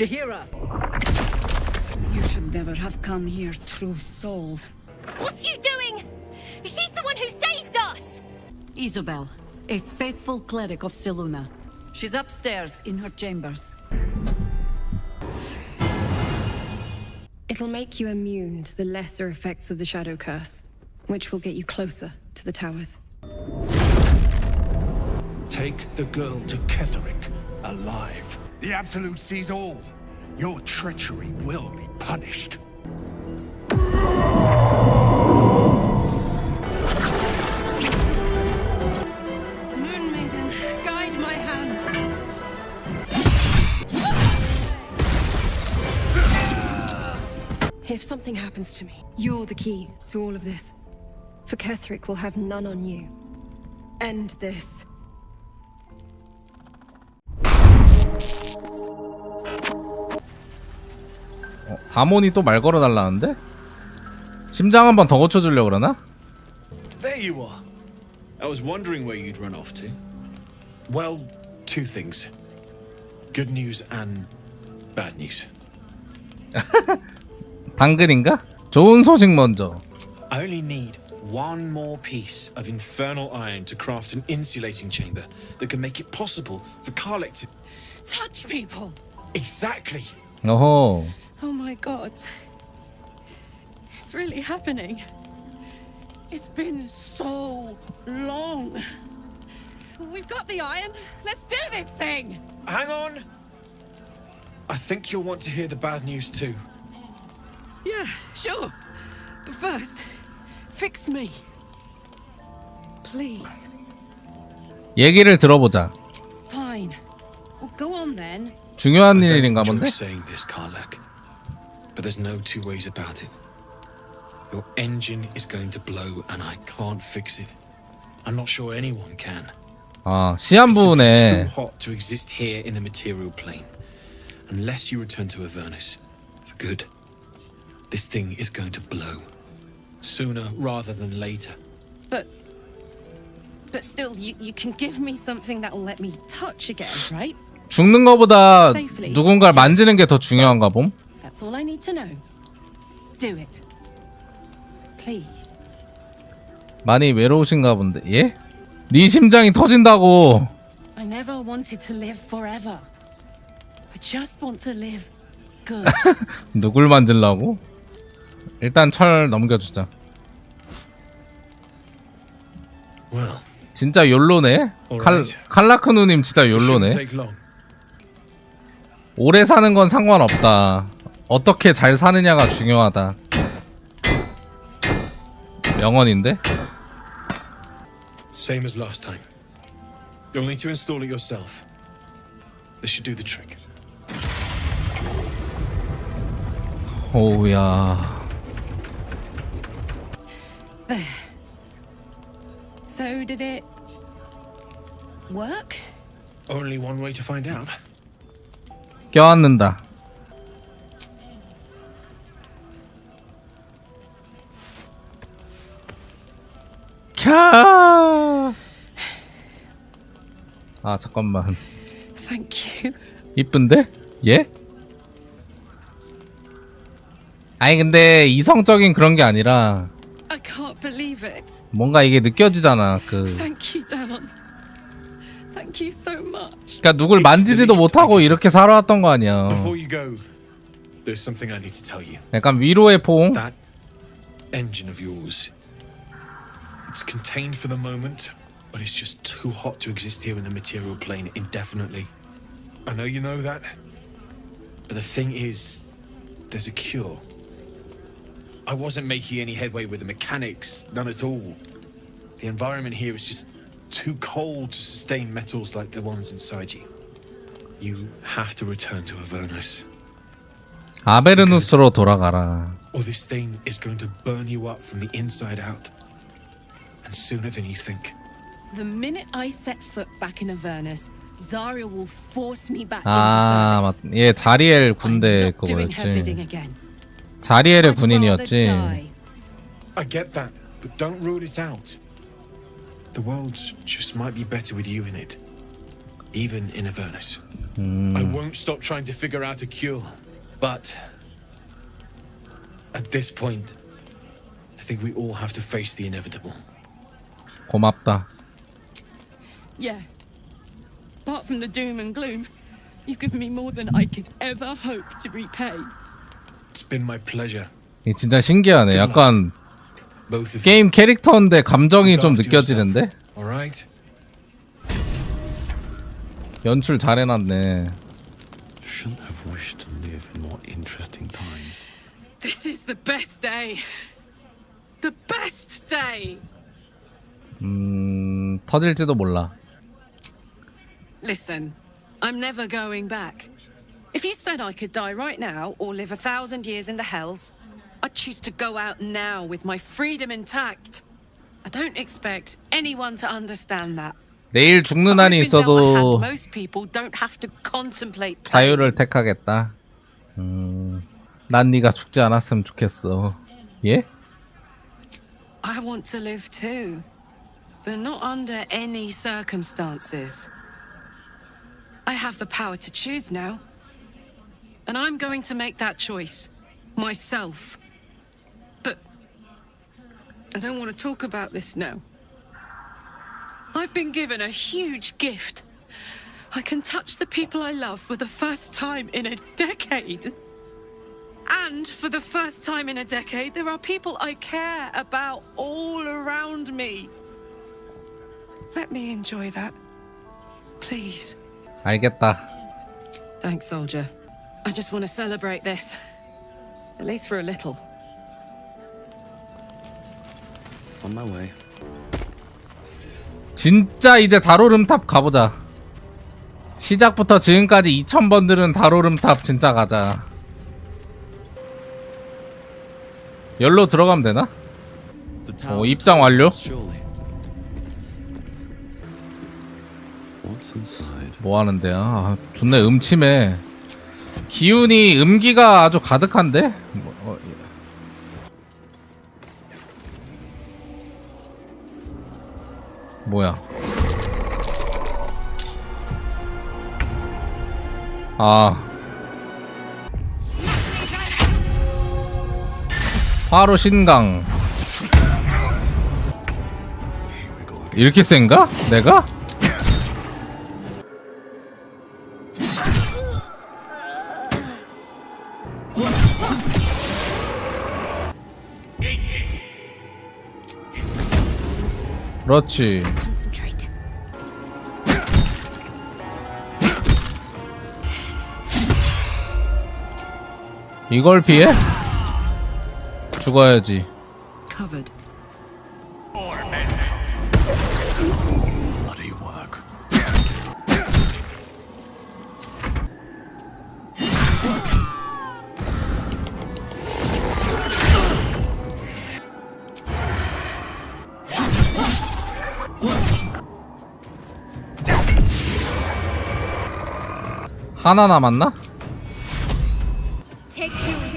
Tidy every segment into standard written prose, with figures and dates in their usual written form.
you hear her? You should never have come here, true soul. What's you doing? She's the one who saved us! Isabel, a faithful cleric of Seluna. She's upstairs in her chambers. It'll make you immune to the lesser effects of the Shadow Curse, which will get you closer to the towers. Take the girl to Ketherick alive. The Absolute sees all. Your treachery will be punished. Moon Maiden, guide my hand. If something happens to me, you're the key to all of this. For Ketherick will have none on you. End this. 다몬이 또 말 걸어달라는데? 심장 한 번 더 고쳐주려고 그러나? There you are. I was wondering where you'd run off to. Well, two things. Good news and bad news. 당근인가? 좋은 소식 먼저. I only need one more piece of infernal iron to craft an insulating chamber that can make it possible for Karlek to Touch people! Exactly. 어허. Oh my god. It's really happening. It's been so long. We've got the iron. Let's do this thing! Hang on. I think you'll want to hear the bad news too. Yeah, sure. But first, fix me. Please. 얘기를 들어보자. Fine. Well, go on then. 중요한 I don't 일인가 enjoy 본데? saying this, Karlek, but there's no two ways about it. Your engine is going to blow and I can't fix it. I'm not sure anyone can. 아, It's simply 시한부네. too hot to exist here in the material plane. Unless you return to Avernus for good, this thing is going to blow. Sooner rather than later. But still, you can give me something that will let me touch again, right? 죽는 거보다 누군가를 만지는 게 더 중요한가 봄? That's all I need to know. Do it. Please. 많이 외로우신가 본데. 예? 네 심장이 터진다고. I never wanted to live forever. I just want to live good. 누굴 만질라고? 일단 철 넘겨주자. Well, 진짜 욜로네? 칼라크 누님 진짜 it shouldn't 욜로네. take long. 오래 사는 건 상관없다. 어떻게 잘 사느냐가 중요하다. 명언인데? Same as last time. You'll need to install it yourself. This should do the trick. 오우야. So did it work? Only one way to find out. 껴안는다. 캬. 아 잠깐만. Thank you. 이쁜데? 예? 아니 근데 이성적인 그런 게 아니라 I can't believe it. 뭔가 이게 느껴지잖아. 그 Thank you, Damon. Thank you so much. 그러니까 누굴 만지지도 못하고 이렇게 살아왔던 거 아니야. Before you go, there's something I need to tell you. 약간 위로의 포옹? That engine of yours. It's contained for the moment, but it's just too hot to exist here in the material plane indefinitely. I know you know that, but the thing is, there's a cure. I wasn't making any headway with the mechanics, none at all. The environment here is just too cold to sustain metals like the ones inside you. You have to return to Avernus, 아베르누스로 돌아가라. or this thing is going to burn you up from the inside out. And sooner than you think. The minute I set foot back in Avernus, Zarya will force me back 아, into service. 맞. 얘 자리엘 I'm 군대 not doing her bidding 그거였지. again. 자리엘의 I'd rather 군인이었지. die. I get that, but don't rule it out. The world just might be better with you in it, even in Avernus. I won't stop trying to figure out a cure. But at this point, I think we all have to face the inevitable. 고맙다. Yeah. Apart from the doom and gloom, you've given me more than I could ever hope to repay. It's been my pleasure. 이 진짜 신기하네. 약간 Both of you. 게임 캐릭터인데 감정이 좀 느껴지는데? All right. 연출 잘 해놨네. Shouldn't have wished to live in more interesting times. This is the best day. The best day. 터질지도 몰라. Listen, I'm never going back. If you said I could die right now or live 1,000 years in the hells, I'd choose to go out now with my freedom intact. I don't expect anyone to understand that. 내일 죽는 한이 I've been dealt a hand 있어도 most people don't have to contemplate pain. 자유를 택하겠다. 난 네가 죽지 않았으면 좋겠어. 예? I want to live too, but not under any circumstances. I have the power to choose now, and I'm going to make that choice myself. But I don't want to talk about this now. I've been given a huge gift. I can touch the people I love for the first time in a decade. And for the first time in a decade, there are people I care about all around me. Let me enjoy that. Please. 알겠다. Thanks, soldier. I just want to celebrate this. At least for a little. On my way. 진짜 이제 달오름탑 가보자. 시작부터 지금까지 2000번 들은 달오름탑 진짜 가자. 열로 들어가면 되나? 입장 완료. 뭐 하는데요? 아, 존나 음침해. 기운이 음기가 아주 가득한데? 뭐야? 아. 바로 신강. 이렇게 센가? 내가? 그렇지. Concentrate. 이걸 피해? 죽어야지. Covered. Bloody work. 하나 남았나? Take two.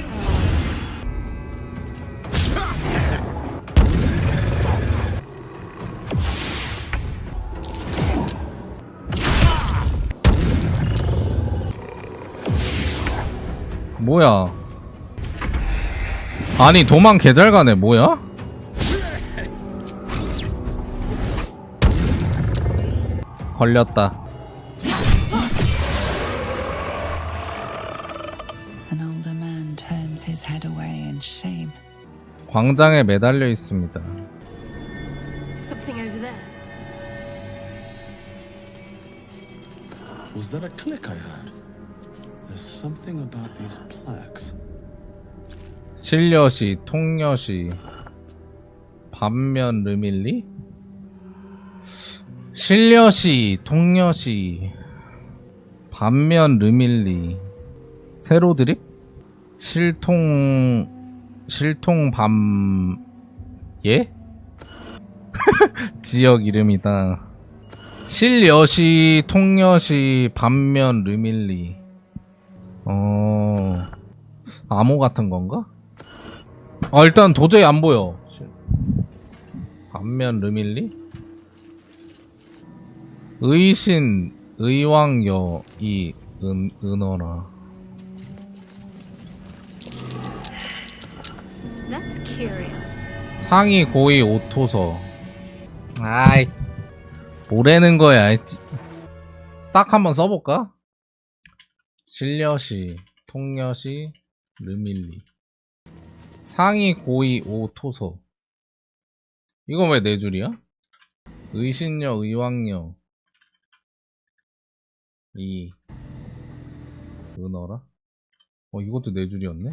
뭐야? 아니 도망 개잘 가네. 뭐야? 걸렸다. An older man turns his head away in shame. 광장에 매달려 있습니다. Something over there. Was that a click I heard? There's something about these plaques. 실려시, 통려시, 반면 르밀리? 실려시, 통려시, 반면 르밀리, 세로 드립? 실통 예? 지역 이름이다. 실여시, 통여시, 반면 르밀리. 암호 같은 건가? 일단 도저히 안 보여. 반면 르밀리? 의신, 의왕여, 이 은어라. That's curious. 상위 고위 오토서. 아이 뭐라는 거야. 딱 한번 써볼까? 실려시, 통려시, 르밀리. 상위 고위 오토서. 이건 왜 네 줄이야? 의신녀, 의왕녀. 이 은어라? 이것도 네 줄이었네?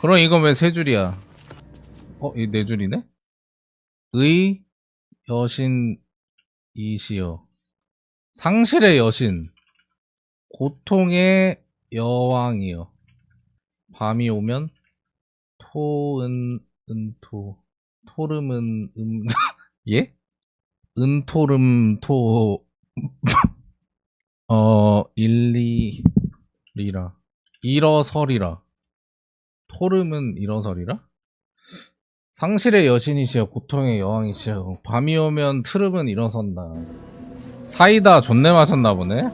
그럼 이건 왜 세 줄이야? 이 네 줄이네? 의, 여신, 이시여. 상실의 여신. 고통의 여왕이여. 밤이 오면 은토. 토름은 예? 은토름토 일리리라. 일어서리라. 토름은 일어서리라? 상실의 여신이시여 고통의 여왕이시여 밤이 오면 트름은 일어선다. 사이다 존내 마셨나 보네.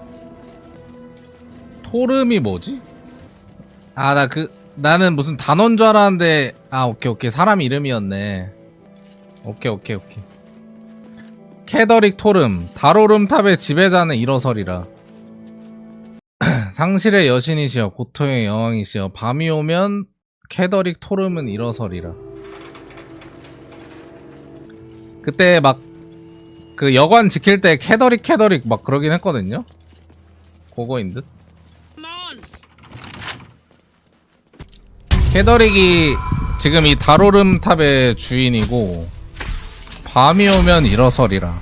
토름이 뭐지? 나는 무슨 단어인 줄 알았는데 오케이 사람 이름이었네. 오케이. 캐더릭 토름 다로름탑의 지배자는 일어서리라. 상실의 여신이시여 고통의 여왕이시여 밤이 오면 캐더릭 토름은 일어서리라. 그때 막 그 여관 지킬 때 캐더릭 막 그러긴 했거든요. 그거인 듯. 캐더릭이 지금 이 다로름탑의 주인이고 밤이 오면 일어서리라.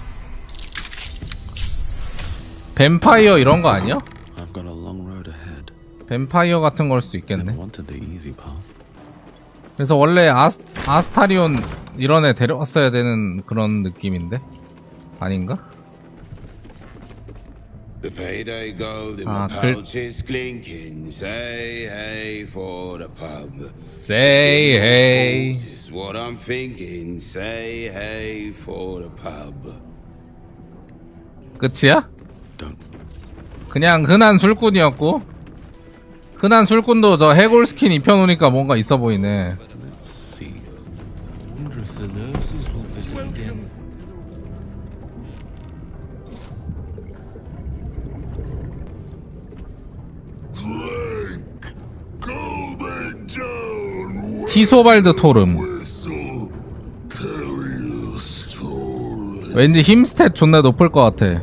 뱀파이어 이런 거 아니야? I've got a long road ahead. 뱀파이어 같은 걸 수도 있겠네. I wanted the easy path. 그래서 원래 아스타리온 이런 애 데려왔어야 되는 그런 느낌인데 아닌가? The payday gold in my pouch is clinking. Say hey for the pub. Say hey. Is what I'm thinking. Say hey for the pub. 끝이야? Don't. 그냥 흔한 술꾼이었고 흔한 술꾼도 저 해골 스킨 입혀놓으니까 뭔가 있어 보이네. Let's see. Wonder if the nurses will visit again. 티소발드 토름. 왠지 힘 스탯 존나 높을 것 같아.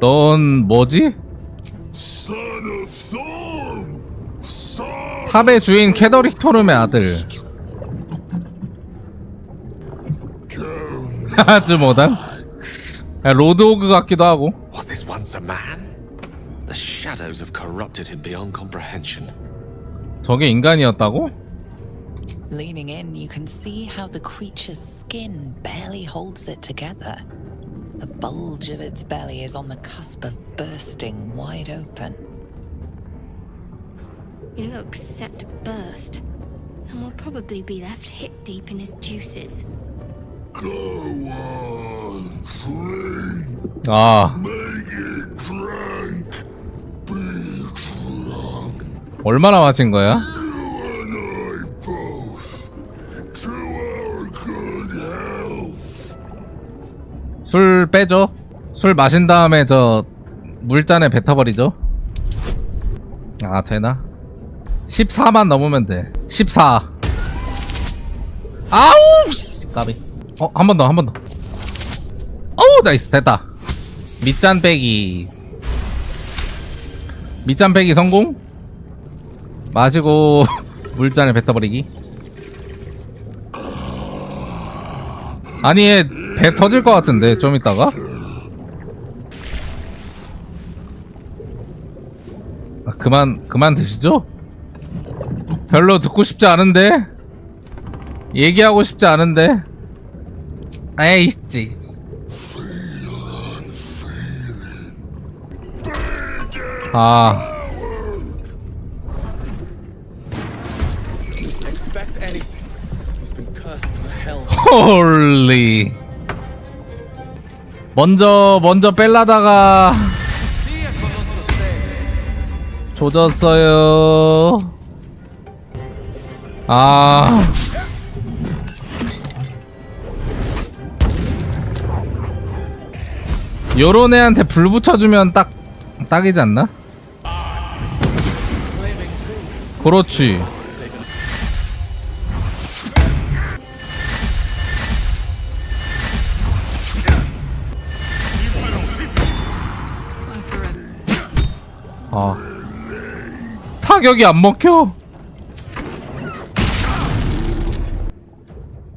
넌 뭐지? 탑의 주인 캐더릭 토름의 아들. 아주 못한 로드오그 같기도 하고. Was this once a man? The shadows have corrupted him beyond comprehension. 저게 인간이었다고? Leaning in, you can see how the creature's skin barely holds it together. The bulge of its belly is on the cusp of bursting wide open. He looks set to burst, and will probably be left hip deep in his juices. Go on, drink. Make it drunk. Be drunk. 얼마나 마신 거야? 술 빼줘. 술 마신 다음에 저 물잔에 뱉어버리죠. 되나? 14만 넘으면 돼. 14. 아우 씨 까비. 한 번 더. 어우 나이스 됐다. 밑잔 빼기 성공. 마시고 물잔에 뱉어버리기. 아니 얘 배 터질 것 같은데 좀 이따가. 그만 드시죠? 별로 듣고 싶지 않은데? 얘기하고 싶지 않은데? 에이씨. 홀리. 먼저 뺄라다가 조졌어요. 아. 요런 애한테 불 붙여주면 딱이지 않나? 그렇지. 아, 타격이 안 먹혀.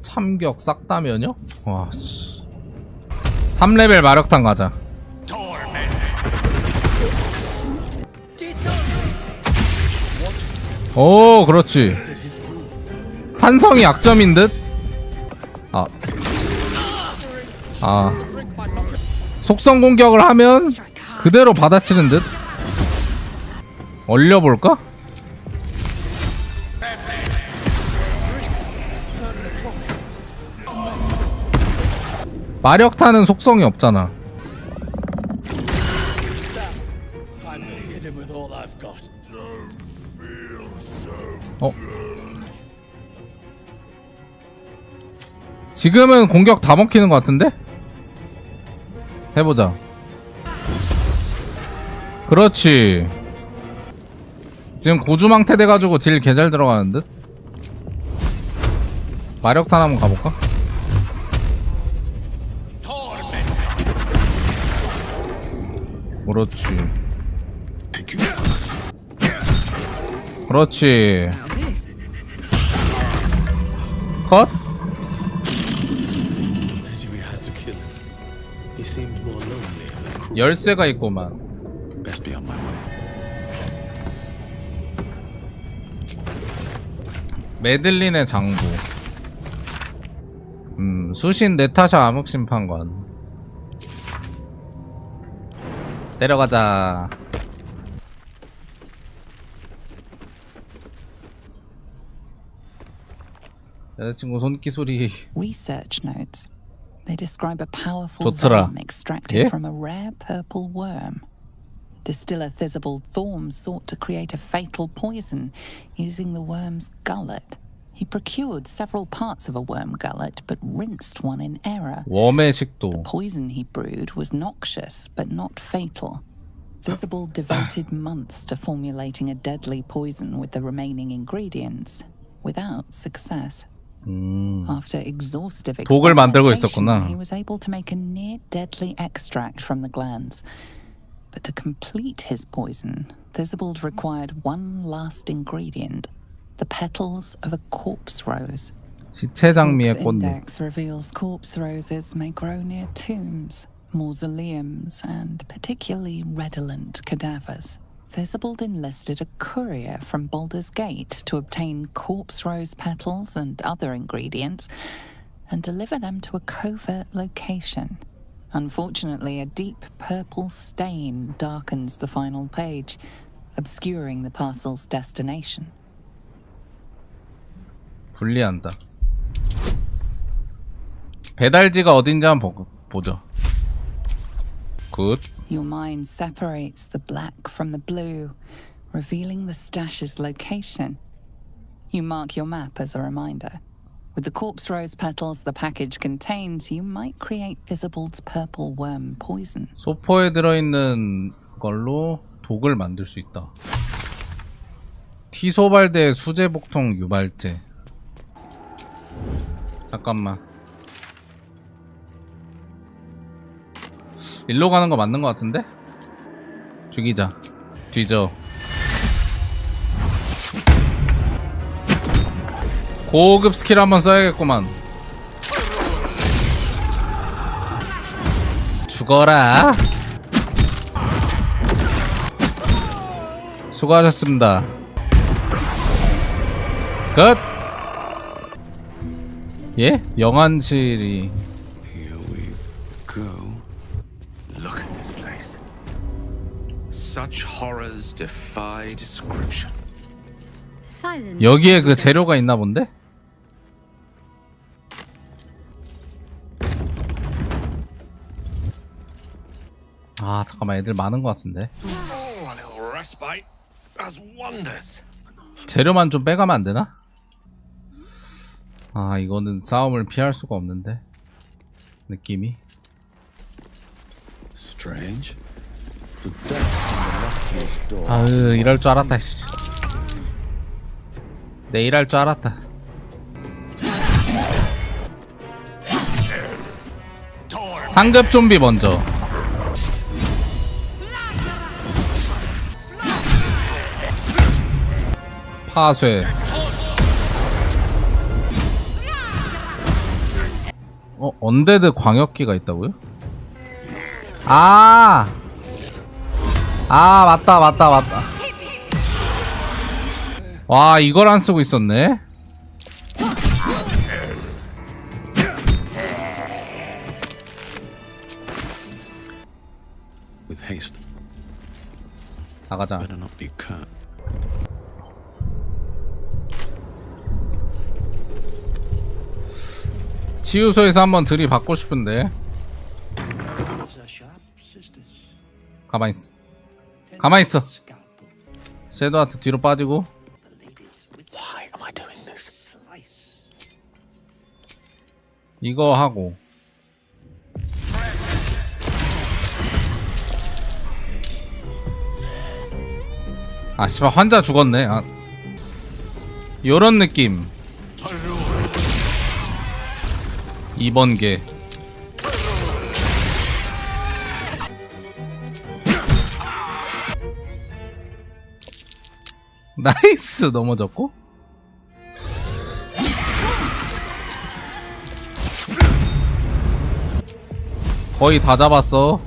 참격 싹 다 면역? 와, 씨. 3레벨 마력탄 가자. 오, 그렇지. 산성이 약점인 듯? 속성 공격을 하면 그대로 받아치는 듯? 얼려볼까? 마력탄은 속성이 없잖아. 지금은 공격 다 먹히는 것 같은데? 해보자. 그렇지. 지금 고주망태 돼가지고 딜 개잘 들어가는 듯? 마력탄 한번 가볼까? 그렇지. 그렇지. 컷? 열쇠가 있고만. 메들린의 장부. 수신 네타샤 암흑심판관. 내려가자. 여자친구 손기술이 Research notes. They describe a powerful venom extracted from a rare purple worm. Distiller Thisibald Thorm sought to create a fatal poison using the worm's gullet. He procured several parts of a worm gullet, but rinsed one in error. 웜의 식도. The poison he brewed was noxious, but not fatal. Thisibald devoted months to formulating a deadly poison with the remaining ingredients, without success. After exhaustive experimentation, he was able to make a near-deadly extract from the glands. But to complete his poison, Thisibald required one last ingredient, the petals of a corpse rose. 시체 장미의 꽃잎. Index reveals corpse roses may grow near tombs, mausoleums, and particularly redolent cadavers. Thisibald enlisted a courier from Baldur's Gate to obtain corpse rose petals and other ingredients and deliver them to a covert location. Unfortunately, a deep purple stain darkens the final page, obscuring the parcel's destination. 분리한다. 배달지가 어딘지 한번 보죠. 굿. Your mind separates the black from the blue, revealing the stash's location. You mark your map as a reminder. With the corpse rose petals the package contains, you might create Thisibald's purple worm poison. 소포에 들어있는 걸로 독을 만들 수 있다. 티소발대 수제복통 유발제. 잠깐만. 일로 가는 거 맞는 거 같은데? 죽이자. 뒤져. 고급 스킬 한번 써야겠구만. 죽어라. 수고하셨습니다. 끝. 예? 영안실이. Here we go. Look at this place. Such horrors defy description. 여기에 그 재료가 있나 본데? 아 잠깐만 애들 많은 것 같은데. Oh, a little respite. As wonders. 재료만 좀 빼가면 안 되나? 아, 이거는 싸움을 피할 수가 없는데. 느낌이. Strange. The death on the leftmost door. 아으, 이럴 줄 알았다, 씨. 내 일할 줄 알았다. 상급 좀비 먼저. 파쇄. 언데드 광역기가 있다고요? 아, 맞다. 와, 이걸 안 쓰고 있었네. With haste. 나가자. Better not be cut. 치유소에서 한번 들이받고 싶은데. 가만히 있어. 섀도우하트 뒤로 빠지고. Why am I doing this? 이거 하고. 아, 씨발, 환자 죽었네. 아, 요런 느낌. 2번 개. 나이스. 넘어졌고. 거의 다 잡았어.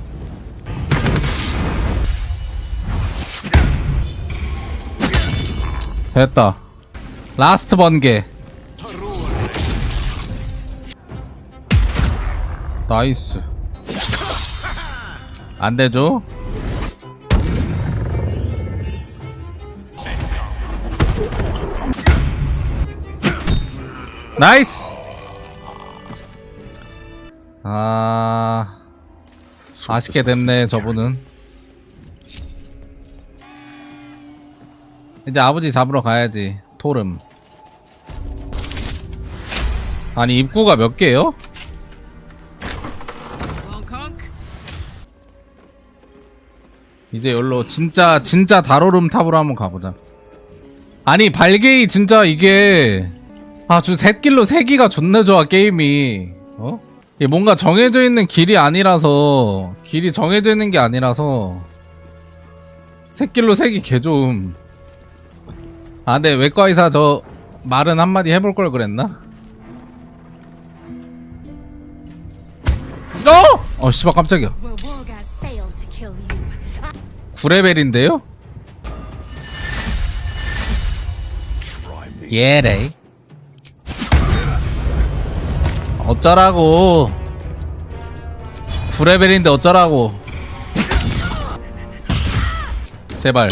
됐다. 라스트 번개. 나이스. 안되죠? 나이스. 아쉽게 됐네. 저분은 이제 아버지 잡으러 가야지. 토름. 아니, 입구가 몇 개요? 이제 여기로 진짜 다로름 탑으로 한번 가보자. 아니, 발개이 진짜 이게 저 샛길로 새기가 존나 좋아. 게임이 이게 뭔가 정해져 있는 길이 아니라서, 길이 정해져 있는 게 아니라서 샛길로 새기 개좋음. 네, 외과의사 저 말은 한마디 해볼 걸 그랬나? 씨발, 깜짝이야. 9레벨인데요? 예레이. 어쩌라고. 9레벨인데 어쩌라고. 제발.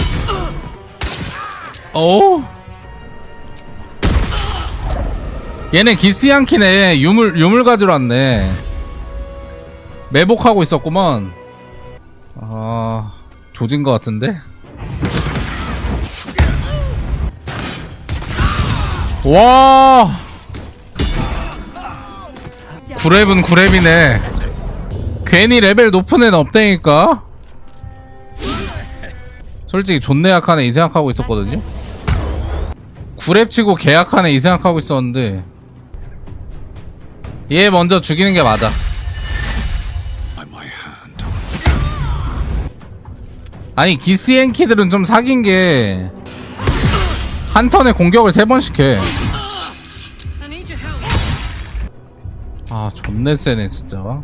얘네 기스양키네. 유물 가지러 왔네. 매복하고 있었구먼. 조진 것 같은데? 와! 9렙은 9렙이네. 괜히 레벨 높은 애는 없다니까? 솔직히 존내 약한 애 이 생각하고 있었거든요? 9렙 치고 개 약한 애 이 생각하고 있었는데 얘 먼저 죽이는 게 맞아. 아니, 기스앤키들은 좀 사귄 게 한 턴에 공격을 3번씩 해. 존내 세네 진짜.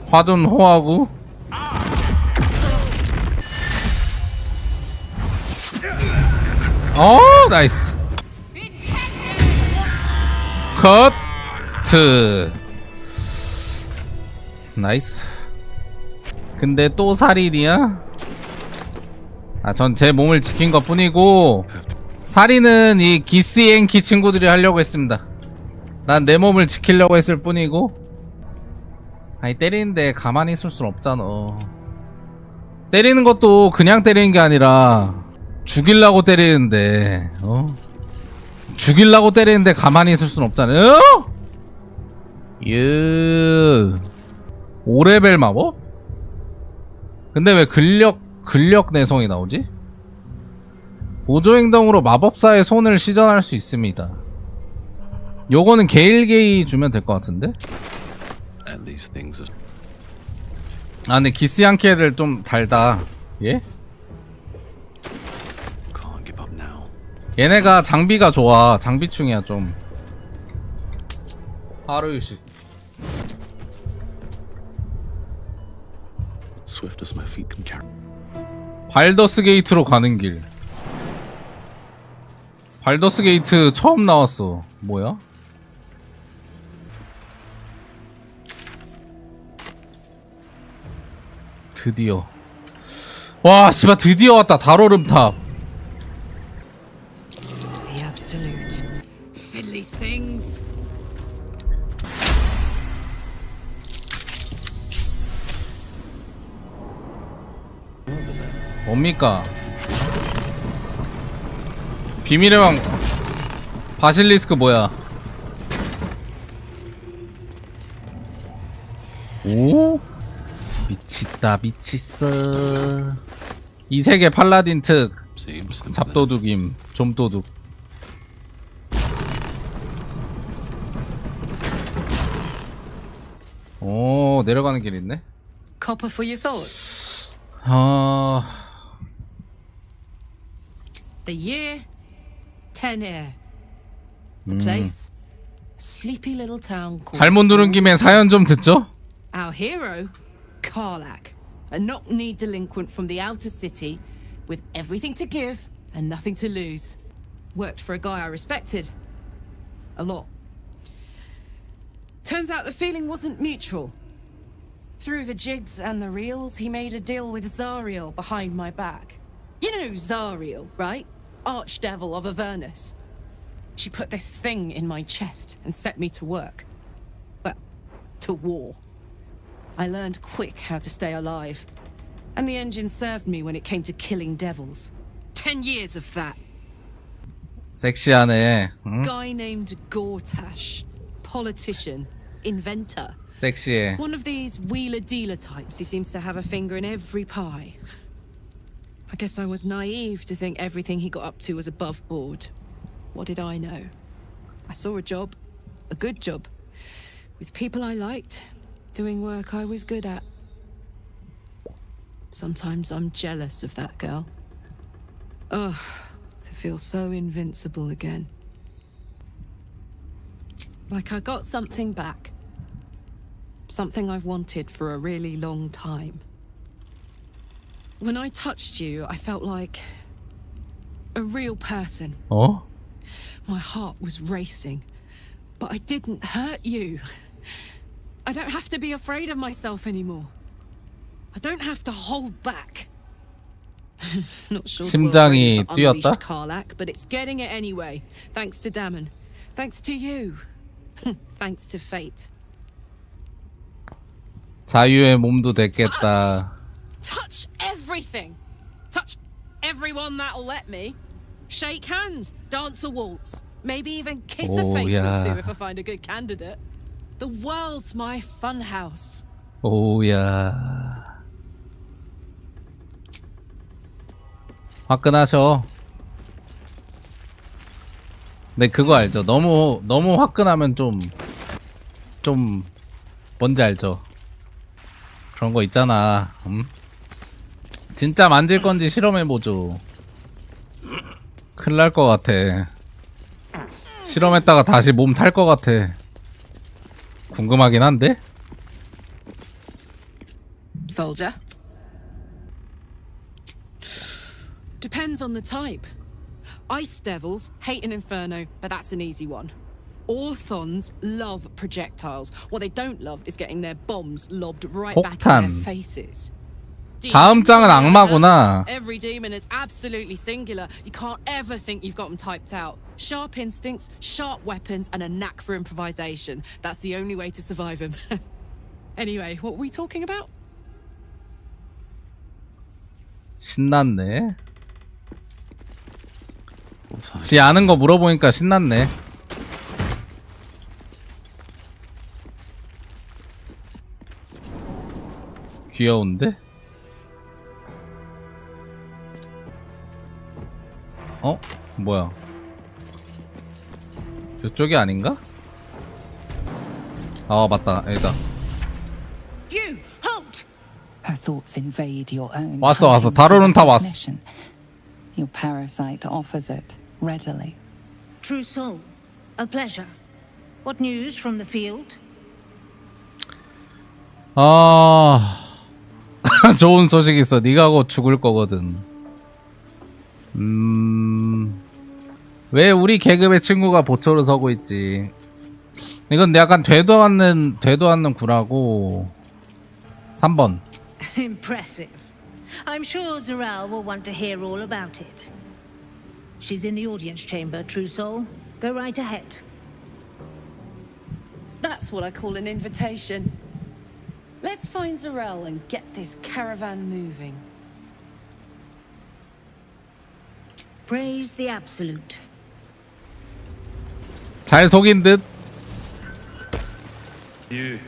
화둔 호하고. 나이스. 커트. 나이스. 근데 또 살인이야? 전 제 몸을 지킨 것 뿐이고 살인은 이 기스앤키 친구들이 하려고 했습니다. 난 내 몸을 지키려고 했을 뿐이고. 아니, 때리는데 가만히 있을 순 없잖아. 때리는 것도 그냥 때리는 게 아니라 죽일라고 때리는데 죽일라고 때리는데 가만히 있을 순 없잖아요. 5레벨 마법? 근데 왜 근력 내성이 나오지? 보조 행동으로 마법사의 손을 시전할 수 있습니다. 요거는 게일게이 주면 될 것 같은데? 아 근데 기스양키 애들 좀 달다. 예? 얘네가 장비가 좋아. 장비충이야 좀. 하루유식. 발더스 게이트로 가는 길. 발더스 게이트 처음 나왔어. 뭐야? 드디어. 와 씨발 드디어 왔다. 달오름탑. The absolute fiddly things. 뭡니까? 비밀의 왕 바실리스크 뭐야? 오? 미치다 미치어. 이 세계 팔라딘 특 잡도둑임 좀도둑. 오 내려가는 길 있네. Copper for your thoughts. The year, 10 The place, sleepy little town called. 잘못 누른 김에 사연 좀 듣죠? Our hero, Karlak, a knock-kneed delinquent from the outer city, with everything to give and nothing to lose. Worked for a guy I respected a lot. Turns out the feeling wasn't mutual. Through the jigs and the reels, he made a deal with Zariel behind my back. You know Zariel, right? Archdevil of Avernus. She put this thing in my chest and set me to work. Well, to war. I learned quick how to stay alive. And the engine served me when it came to killing devils. 10 years of that. 섹시하네. 응? Guy named Gortash. Politician. Inventor. 섹시해. One of these wheeler-dealer types who seems to have a finger in every pie. I guess I was naive to think everything he got up to was above board. What did I know? I saw a job. A good job. With people I liked. Doing work I was good at. Sometimes I'm jealous of that girl. Ugh, to feel so invincible again. Like I got something back. Something I've wanted for a really long time. When I touched you, I felt like a real person. 어? My heart was racing, but I didn't hurt you. I don't have to be afraid of myself anymore. I don't have to hold back. Not sure the world ready 심장이 for 뛰었다? unleashed Karlak, but it's getting it anyway. Thanks to Damon. Thanks to you. Thanks to fate. 자유의 몸도 됐겠다. Touch everything. Touch everyone that'll let me. Shake hands, dance a waltz, maybe even kiss a Oh, face yeah. or two if I find a good candidate. The world's my funhouse. 오야. 화끈하셔. 근데 그거 알죠? 너무 화끈하면 좀 뭔지 알죠? 그런 거 있잖아. 진짜 만질 건지 실험해보죠. 큰일 날 것 같아. 실험했다가 다시 몸 탈 것 같아. 궁금하긴 한데? Soldier? Depends on the type. Ice devils hate an inferno, but that's an easy one. Orthons love projectiles. What they don't love is getting their bombs lobbed right back in their 폭탄. faces. 다음 장은 악마구나. Every demon is absolutely singular. You can't ever think you've got them typed out. Sharp instincts, sharp weapons, and a knack for improvisation. That's the only way to survive them. Anyway, what were we talking about? 신났네. 지 아는 거 물어보니까 신났네. 귀여운데? 어? 뭐야? 이쪽이 아닌가? 아 맞다 여기다. You, halt! Her thoughts invade your own. 왔어. 다루는 탑 왔어. Your parasite offers it readily. True soul, a pleasure. What news from the field? 아 좋은 소식 있어. 네가 곧 죽을 거거든. 왜 우리 계급의 친구가 보초를 서고 있지? 이건 약간 되도 않는 구라고. 3번. Impressive. I'm sure Zaral will want to hear all about it. She's in the audience chamber, True Soul. Go right ahead. That's what I call an invitation. Let's find Zarel and get this caravan moving. Praise the Absolute. 잘 속인 듯. You.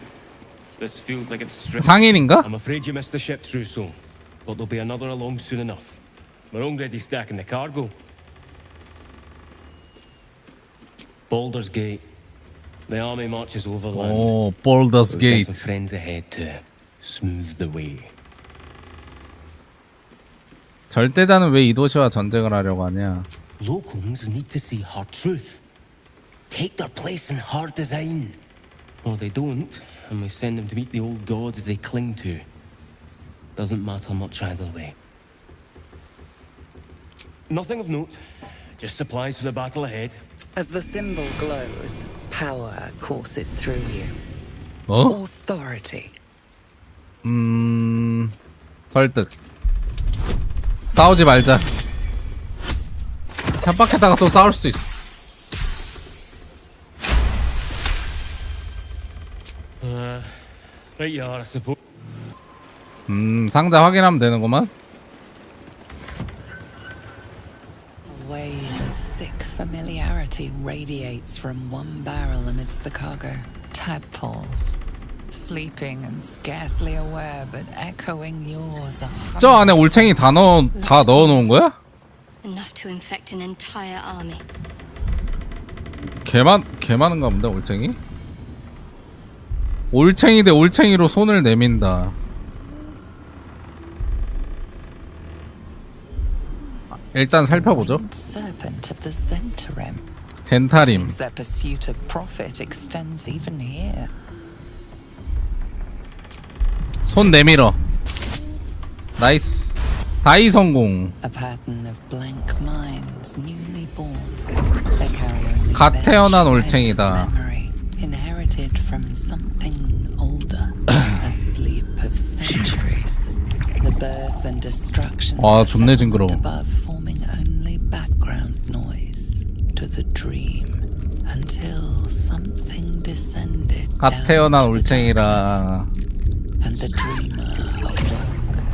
This feels like it's 상인인가? I'm afraid you missed the ship, True Soul. But there'll be another along soon enough. We're already stacking the cargo. Baldur's Gate. The army marches overland. 오, Baldur's We've Gate. got some friends ahead to smooth the way. 절대자는 왜 이 도시와 전쟁을 하려고 하냐? Locals need to see hard truth. Take their place in hard design. Or they don't, and we send them to meet the old gods they cling to. Doesn't matter much either way. Nothing of note. Just supplies for the battle ahead. As the symbol glows, power courses through you. 어? Authority. 설득. 싸우지 말자. 협박했다가 또 싸울 수도 있어. Right you are, I suppose. 상자 확인하면 되는구만. A wave of sick familiarity radiates from one barrel amidst the cargo. Tadpoles, sleeping and scarcely aware, but echoing yours. 저 안에 올챙이 다 넣어놓은 거야? Enough to infect an entire army. 개 많은가 본데 올챙이? 올챙이 대 올챙이로 손을 내민다. 일단 살펴보죠. Serpent of the Centarim. 젠타림. Seems their pursuit of profit extends even here. 손 내밀어. 나이스. 다이 성공. A pattern of blank minds, newly born. They carry only 갓 their 태어난 shred of 올챙이다. memory, inherited from something older. A sleep of centuries. The birth and destruction 와, of the 존내 settlement 징그러워. above forming only background noise to the dream until something descended 갓 down 태어난 to the 올챙이라. darkness, and the dreamer awoke.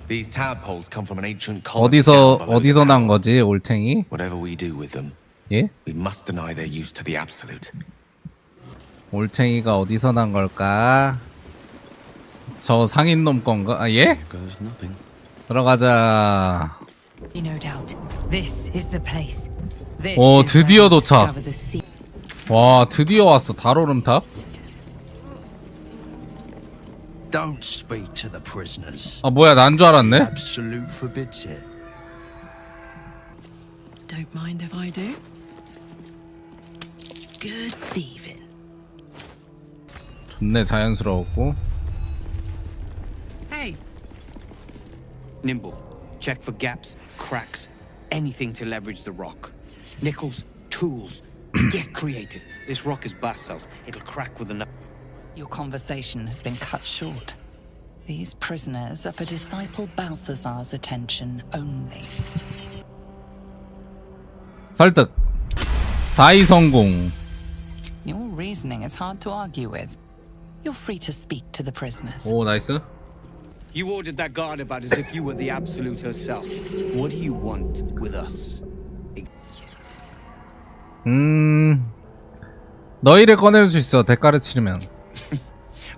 These tadpoles come from an ancient colony. 어디서 난 거지 올챙이? Whatever we do with them, 예? we must deny their use to the absolute. 올챙이가 어디서 난 걸까? 저 상인놈 건가? 아 예? 들어가자. No doubt. This is the place. 오 드디어 도착. 와 드디어 왔어. 달오름탑. Don't speak to the prisoners. 아 뭐야 난 줄 알았네. Absolute forbids it. Don't mind if I do. Good thieving. 존내 자연스러웠고. Hey, Nimble, check for gaps, cracks, anything to leverage the rock. Nickels, tools. Get creative. This rock is basalt. It'll crack with enough. Your conversation has been cut short. These prisoners are for disciple Balthazar's attention only. 설득. 다이 성공. Your reasoning is hard to argue with. You're free to speak to the prisoners. 오 나이스. You ordered that guard about as if you were the Absolute herself. What do you want with us? 너희를 꺼낼 수 있어. 대가를 치르면.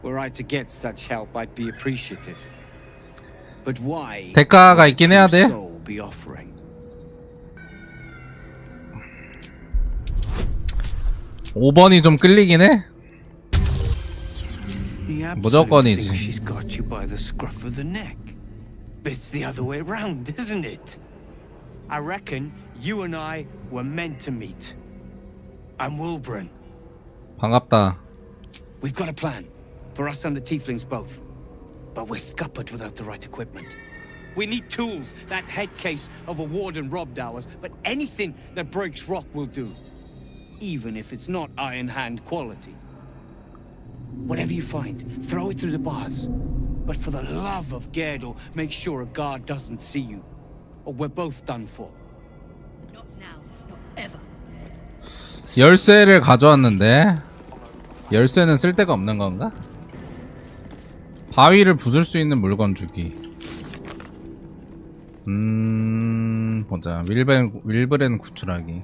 Were I to get such help, I'd be appreciative. But why? 대가가 있긴 해야 돼. Be offering? 5번이 좀 끌리긴 해. 무조건이지. She's got you by the scruff of the neck. But it's the other way around, isn't it? I reckon you and I were meant to meet. I'm Wilburn. 반갑다. We've got a plan for us and the tieflings both. But we're scuppered without the right equipment. We need tools. That head case of a warden robbed ours, but anything that breaks rock will do. Even if it's not Iron Hand quality. Whatever you find, throw it through the bars. But for the love of Gerdel, make sure a guard doesn't see you. Or we're both done for. Not now, not ever. 열쇠를 가져왔는데 열쇠는 쓸 데가 없는 건가? 바위를 부술 수 있는 물건 주기. 보자. 윌브렌 구출하기.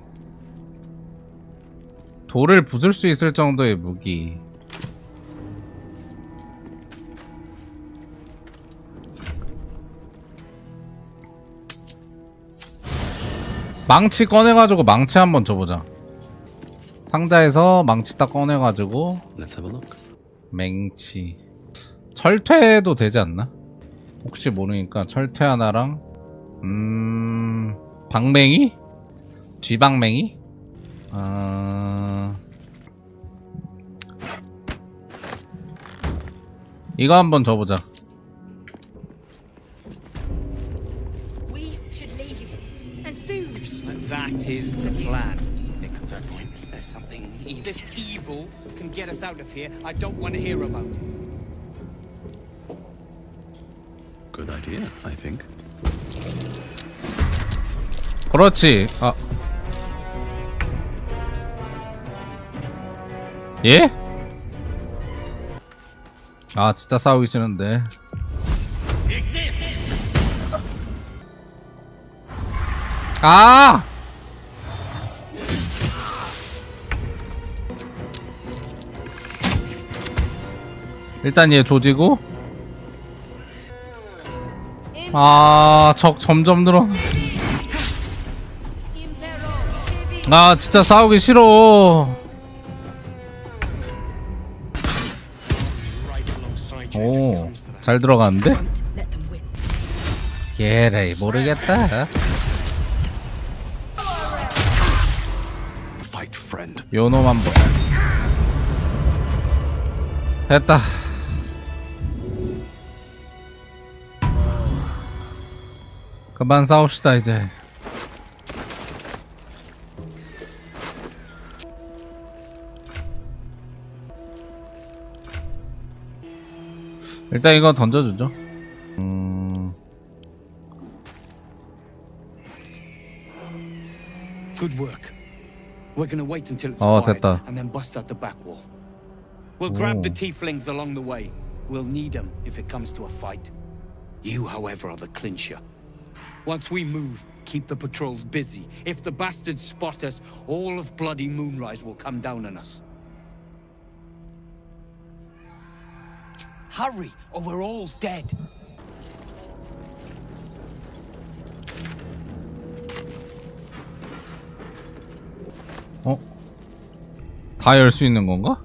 돌을 부술 수 있을 정도의 무기. 망치 꺼내가지고 망치 한번 줘보자. 상자에서 망치 딱 꺼내가지고 맹치. 철퇴도 되지 않나? 혹시 모르니까 철퇴 하나랑 방맹이? 쥐방맹이? 이거 한번 줘보자. We should leave, and soon. That is the plan. Nick, at that point, there's something. If this evil can get us out of here, I don't want to hear about it. Good idea, I think. 그렇지. 아. 예? 아, 진짜 싸우기 싫은데. 아! 일단 얘 조지고. 아, 적 점점 늘어. 아, 진짜 싸우기 싫어. 오, 잘 들어가는데? 예레이, 모르겠다. 요놈 한번. 됐다. 그만 싸웁시다 이제. 일단 이거 던져주죠. Good work. We're gonna wait until it's quiet 됐다. and then bust out the back wall. We'll grab the tieflings along the way. We'll need them if it comes to a fight. You, however, are the clincher. Once we move, keep the patrols busy. If the bastards spot us, all of bloody Moonrise will come down on us. Hurry, or we're all dead. 어? 다 열 수 있는 건가?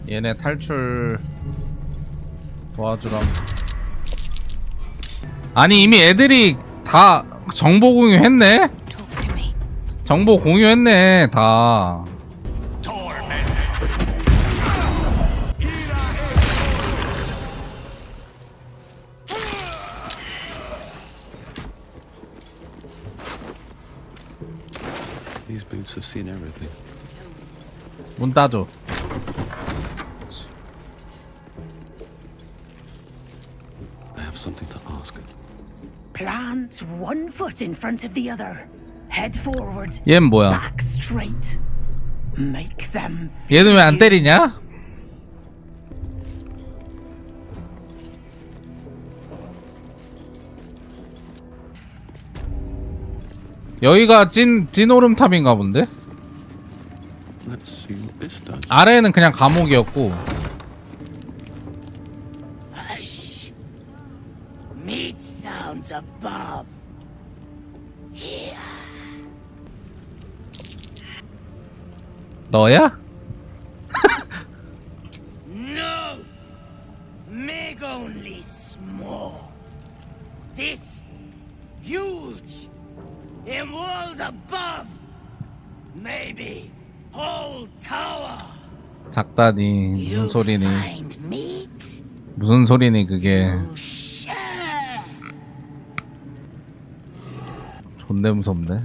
얘네 탈출 도와주렴. 아니 이미 애들이 다 정보 공유했네? 정보 공유했네 다. These boots have seen everything. 문 따줘. I have something to ask. Plant one foot in front of the other. Head forward. 얘는 뭐야? Back straight. Make them. 얘는 왜 안 때리냐? 여기가 찐오름탑인가 본데? Let's see what this does. 아래는 그냥 감옥이었고. Hush. Meat sounds above. Here. 너야? No. Meg only small. This huge. In walls above. Maybe whole tower. 작다니 무슨 소리니? 무슨 소리니 그게? 존내 무섭네.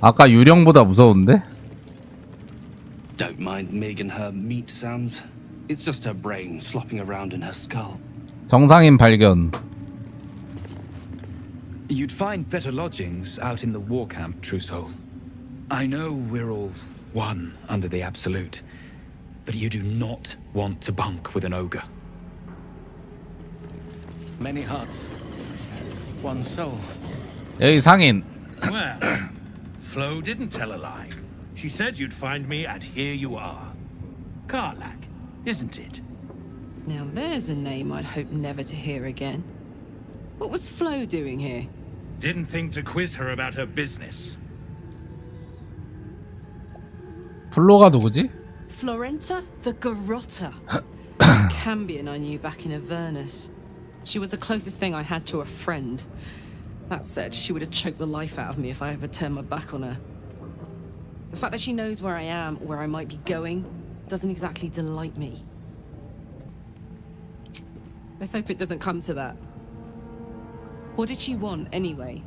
아까 유령보다 무서운데? Don't mind Meg and her meat sounds. It's just her brain flopping around in her skull. 정상인 발견. You'd find better lodgings out in the war camp, True Soul. I know we're all one under the Absolute, but you do not want to bunk with an ogre. Many hearts, one soul. 여기 상인. Well, Flo didn't tell a lie. She said you'd find me, and here you are. Karlak, isn't it? Now there's a name I'd hope never to hear again. What was Flo doing here? Didn't think to quiz her about her business. 플로가 누구지? Florenta the Garrotta. Cambion I knew back in Avernus. She was the closest thing I had to a friend. That said, she would have choked the life out of me if I ever turned my back on her. The fact that she knows where I am, where I might be going, doesn't exactly delight me. Let's hope it doesn't come to that. What did she want, anyway?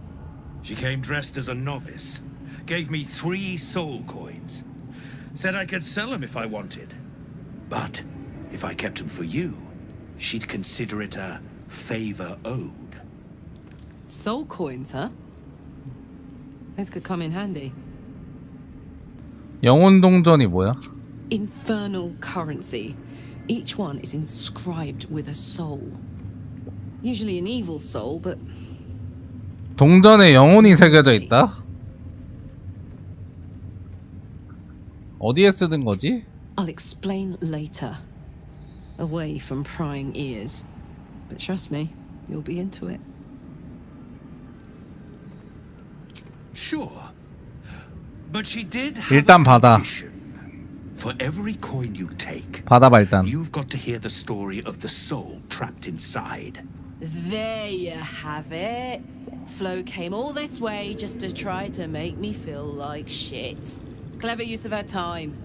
She came dressed as a novice, gave me 3 soul coins, said I could sell them if I wanted. But if I kept them for you, she'd consider it a favor owed. Soul coins, huh? Those could come in handy. 영혼 동전이 뭐야? Infernal currency. Each one is inscribed with a soul. Usually an evil soul, but... 동전에 영혼이 새겨져 있다? 어디에 쓰는 거지? I'll explain later. Away from prying ears. But trust me, you'll be into it. Sure. But she did have 일단 받아. condition. For every coin you take, 받아봐 일단. you've got to hear the story of the soul trapped inside. There you have it. Flo came all this way just to try to make me feel like shit. Clever use of her time.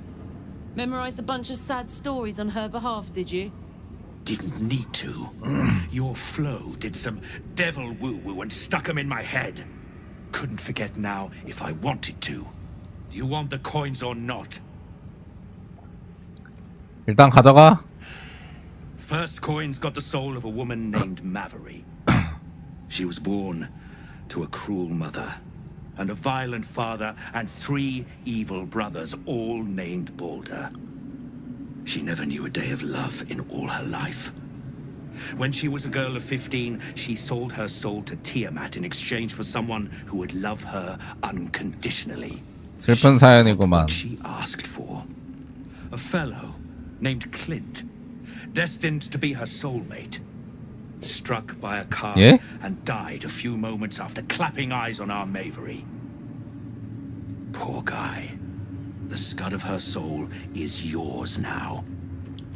Memorized a bunch of sad stories on her behalf, did you? Didn't need to. Your Flo did some devil woo-woo and stuck 'em in my head. Couldn't forget now if I wanted to. You want the coins or not? 일단 가져가. First coin's got the soul of a woman named Maverick. She was born to a cruel mother and a violent father and 3 evil brothers, all named Baldur. She never knew a day of love in all her life. When she was a girl of 15, she sold her soul to Tiamat in exchange for someone who would love her unconditionally. 슬픈 사연이구만. She asked for a fellow named Clint, destined to be her soulmate, struck by a car and died a few moments after clapping eyes on our Mavery. Poor guy. The scud of her soul is yours now.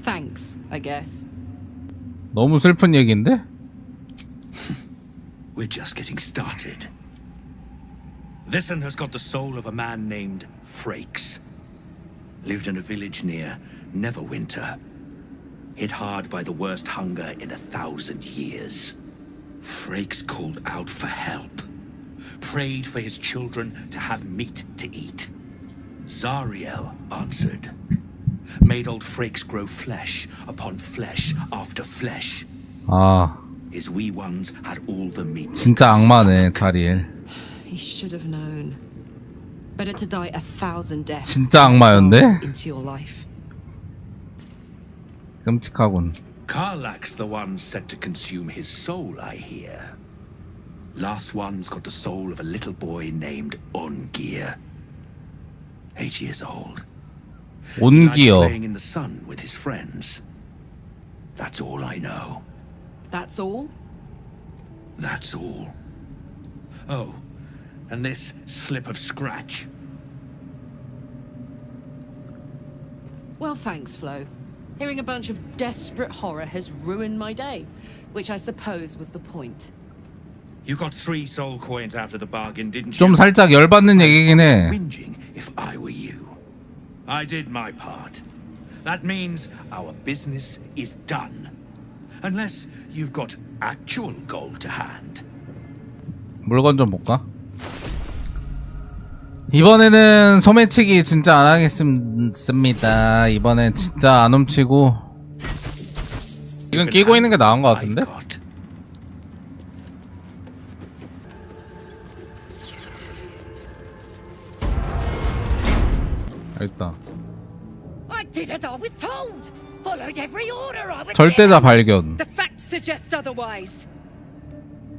Thanks, I guess. 너무 슬픈 얘기인데? We're just getting started. This one has got the soul of a man named Frakes. Lived in a village near Neverwinter. Hit hard by the worst hunger in 1,000 years. Frakes called out for help. Prayed for his children to have meat to eat. Zariel answered. Made old Frakes grow flesh upon flesh after flesh. 아, His wee ones had all the meat. 진짜 악마네, 자리엘. He should have known. Better to die 1,000 deaths. 진짜 악마였네. Into your life. 끔찍하군. Karlach's the one set to consume his soul, I hear. Last one's got the soul of a little boy named Ongir. 8 years old. 온기요. Playing in the sun with his friends. That's all I know. That's all? That's all. Oh, and this slip of scratch. Well, thanks, Flo. Hearing a bunch of desperate horror has ruined my day, which I suppose was the point. You got 3 soul coins out of the bargain, didn't you? 좀 살짝 열받는 얘기긴 해. Whinging if I were you. I did my part. That means our business is done. Unless you've got actual gold to hand. 물건 좀 볼까? 이번에는 소매치기 진짜 안 하겠습니다. 이번엔 진짜 안 훔치고. 이건 끼고 있는 게 나은 것 같은데? 있다. I did as I was told. Followed every order I was 절대자 발견. The facts suggest otherwise.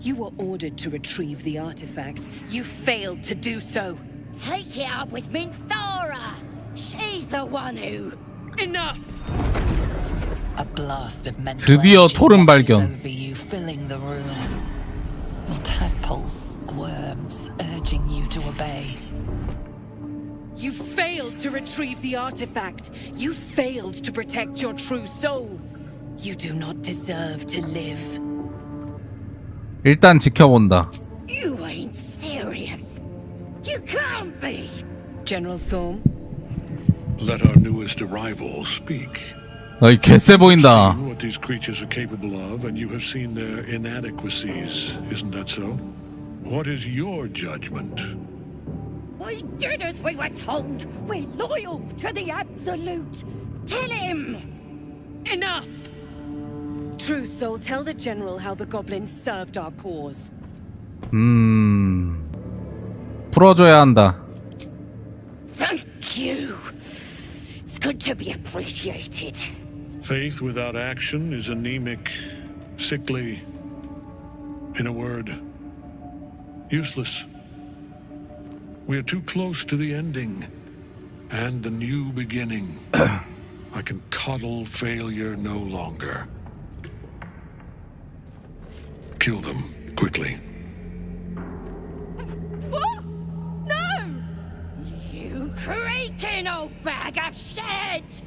You were ordered to retrieve the artifact. You failed to do so. Take it up with Minthara. She's the one who. Enough. A blast of mental 드디어 energy 토른 washes 발견. over you, filling the room. Your tadpole squirms, urging you to obey. You failed to retrieve the artifact. You failed to protect your true soul. You do not deserve to live. 일단 지켜본다. You ain't serious. You can't be. General Thorm? Let our newest arrival speak. 어이 개쎄 보인다. Seen what these creatures are capable of, and you have seen their inadequacies. Isn't that so? What is your judgment? We did as we were told. We're loyal to the Absolute. Tell him. Enough! True Soul, tell the General how the goblins served our cause. 풀어줘야 한다. Thank you. It's good to be appreciated. Faith without action is anemic, sickly. In a word, useless. We are too close to the ending and the new beginning. I can coddle failure no longer. Kill them quickly. What? No! You creaking old bag of shit!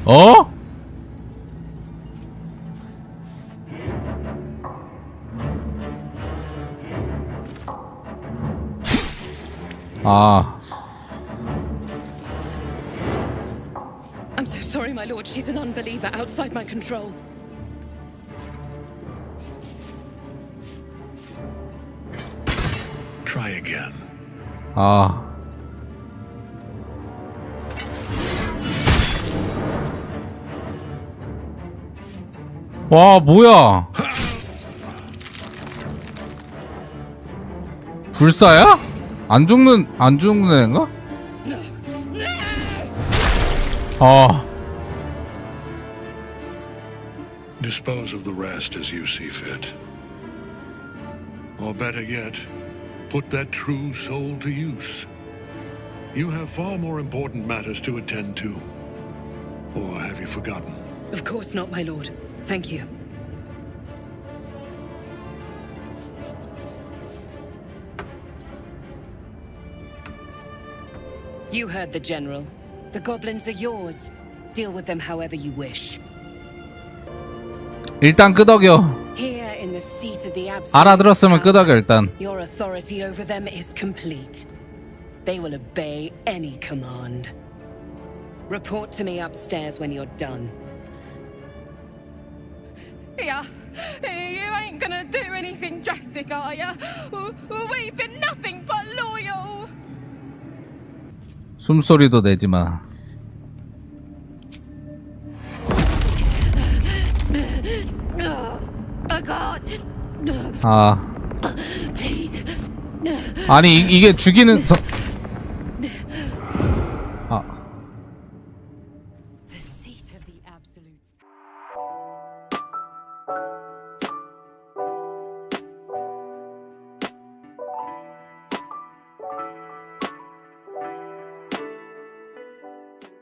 어? 아. I'm so sorry, my lord. She's an unbeliever outside my control. Try again. 아. 와, 뭐야? 불사야? 안 죽는 애인가? 아. Dispose of the rest as you see fit. Or better yet, put that true soul to use. You have far more important matters to attend to. Or have you forgotten? Of course not, my lord. Thank you. You heard the General. The goblins are yours. Deal with them however you wish. 일단 끄덕여. Here in the seat of the Absolute 알아들었으면 끄덕여 일단. Your authority over them is complete. They will obey any command. Report to me upstairs when you're done. Yeah, you ain't gonna do anything drastic, are ya? We've been nothing but loyal. 숨소리도 내지 마. Oh God. 아. 아니 이게 죽이는